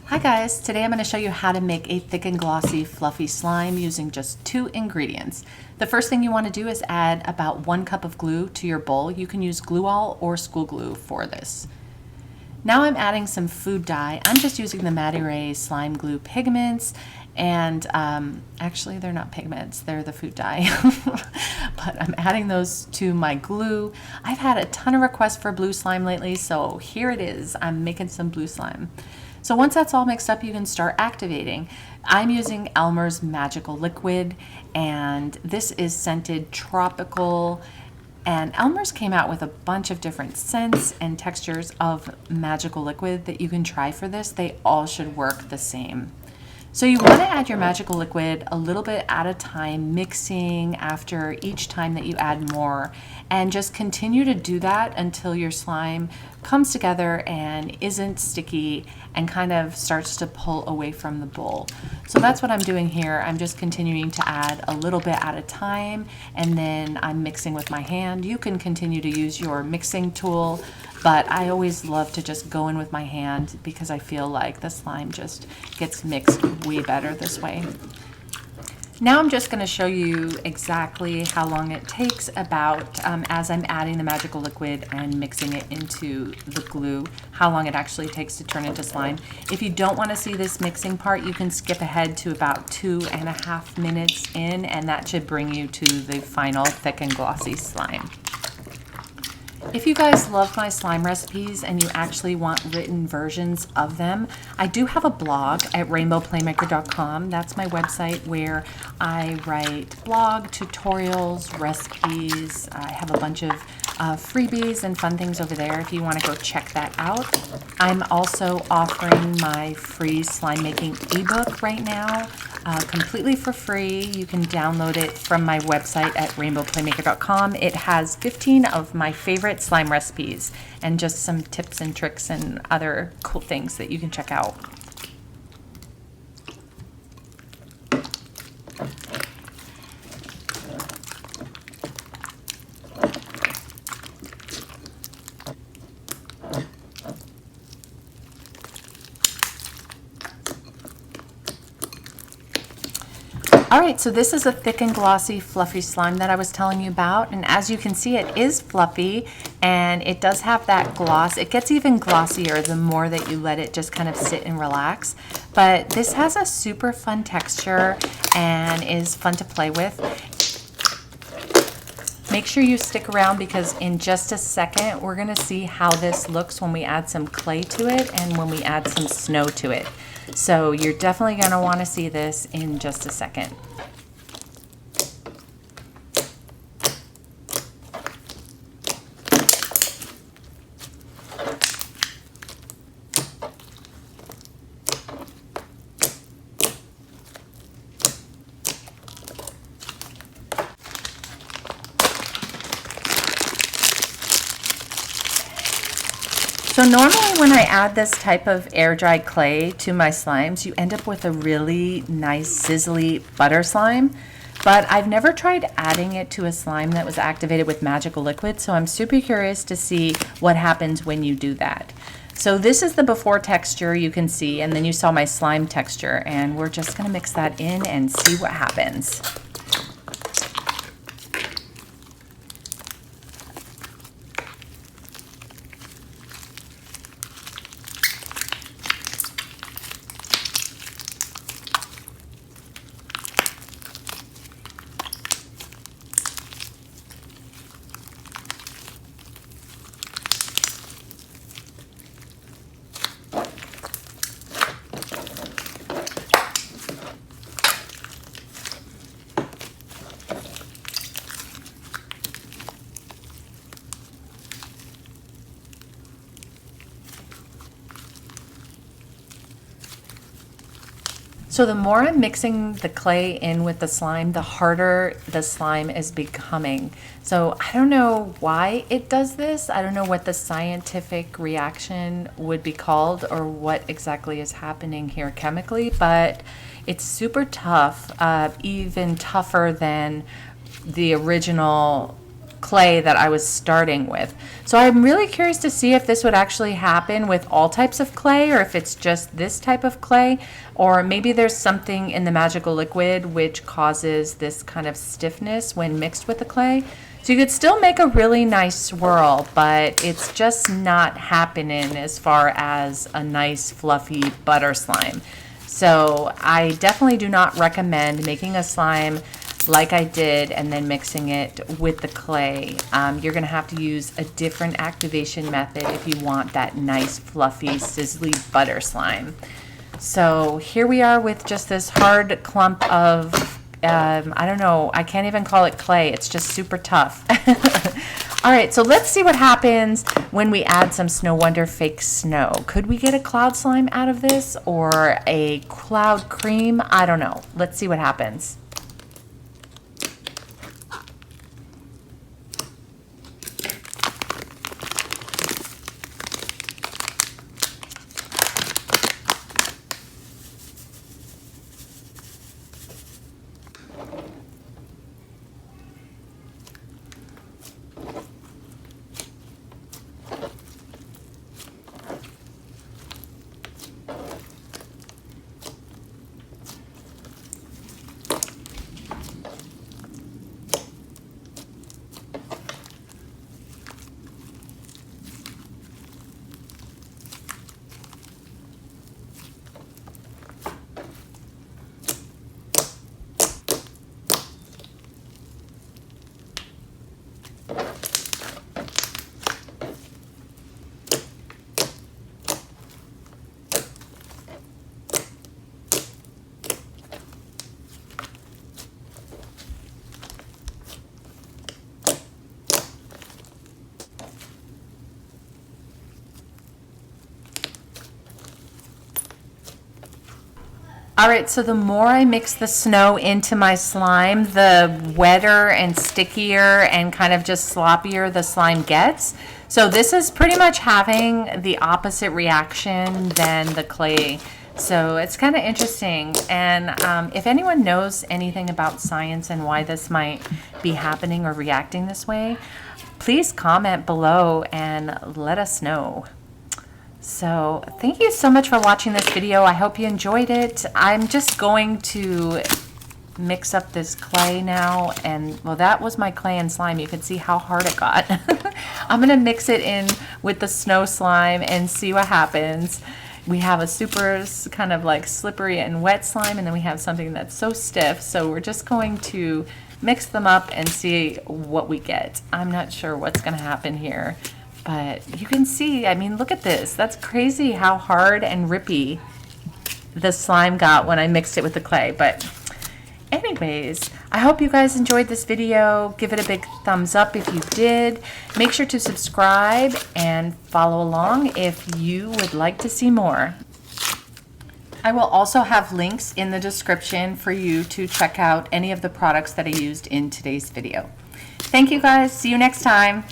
Hi guys, today I'm going to show you how to make a thick and glossy fluffy slime using just 2 ingredients. The first thing you want to do is add about 1 cup of glue to your bowl. You can use glue all or school glue for this. Now I'm adding some food dye. I'm just using the Maddie Ray slime glue pigments, and actually they're not pigments, they're the food dye. But I'm adding those to my glue. I've had a ton of requests for blue slime lately, so here it is. I'm making some blue slime. So once that's all mixed up, you can start activating. I'm using Elmer's Magical Liquid, and this is scented tropical. And Elmer's came out with a bunch of different scents and textures of magical liquid that you can try for this. They all should work the same. So you want to add your magical liquid a little bit at a time, mixing after each time that you add more, and just continue to do that until your slime comes together and isn't sticky and kind of starts to pull away from the bowl. So that's what I'm doing here. I'm just continuing to add a little bit at a time, and then I'm mixing with my hand. You can continue to use your mixing tool, but I always love to just go in with my hand because I feel like the slime just gets mixed way better this way. Now I'm just going to show you exactly how long it takes as I'm adding the magical liquid and mixing it into the glue, how long it actually takes to turn into slime. If you don't want to see this mixing part, you can skip ahead to about 2.5 minutes in, and that should bring you to the final thick and glossy slime. If you guys love my slime recipes and you actually want written versions of them, I do have a blog at RainbowPlayMaker.com. That's my website where I write blog, tutorials, recipes. I have a bunch of freebies and fun things over there if you want to go check that out. I'm also offering my free slime making ebook right now, completely for free. You can download it from my website at RainbowPlayMaker.com. It has 15 of my favorite slime recipes and just some tips and tricks and other cool things that you can check out. All right, so this is a thick and glossy fluffy slime that I was telling you about, and as you can see, it is fluffy and it does have that gloss. It gets even glossier the more that you let it just kind of sit and relax, but this has a super fun texture and is fun to play with. Make sure you stick around because in just a second we're going to see how this looks when we add some clay to it and when we add some snow to it. So you're definitely going to want to see this in just a second. So normally when I add this type of air-dried clay to my slimes, you end up with a really nice sizzly butter slime, but I've never tried adding it to a slime that was activated with magical liquid, so I'm super curious to see what happens when you do that. So this is the before texture you can see, and then you saw my slime texture, and we're just going to mix that in and see what happens. So the more I'm mixing the clay in with the slime, the harder the slime is becoming. So I don't know why it does this. I don't know what the scientific reaction would be called or what exactly is happening here chemically, but it's super tough, even tougher than the original of clay that I was starting with. So I'm really curious to see if this would actually happen with all types of clay, or if it's just this type of clay, or maybe there's something in the magical liquid which causes this kind of stiffness when mixed with the clay. So you could still make a really nice swirl, but it's just not happening as far as a nice fluffy butter slime. So I definitely do not recommend making a slime like I did and then mixing it with the clay. You're gonna have to use a different activation method if you want that nice fluffy sizzly butter slime. So here we are with just this hard clump of I don't know, I can't even call it clay, it's just super tough. All right, so let's see what happens when we add some Snow Wonder fake snow. Could we get a cloud slime out of this, or a cloud cream? I don't know. Let's see what happens. All right, so the more I mix the snow into my slime, the wetter and stickier and kind of just sloppier the slime gets. So this is pretty much having the opposite reaction than the clay. So it's kind of interesting. And if anyone knows anything about science and why this might be happening or reacting this way, please comment below and let us know. So thank you so much for watching this video. I hope you enjoyed it. I'm just going to mix up this clay now, and well, that was my clay and slime. You can see how hard it got. I'm gonna mix it in with the snow slime and see what happens. We have a super kind of like slippery and wet slime, and then we have something that's so stiff. So we're just going to mix them up and see what we get. I'm not sure what's gonna happen here. But you can see, I mean, look at this. That's crazy how hard and rippy the slime got when I mixed it with the clay. But anyways, I hope you guys enjoyed this video. Give it a big thumbs up if you did. Make sure to subscribe and follow along if you would like to see more. I will also have links in the description for you to check out any of the products that I used in today's video. Thank you guys. See you next time.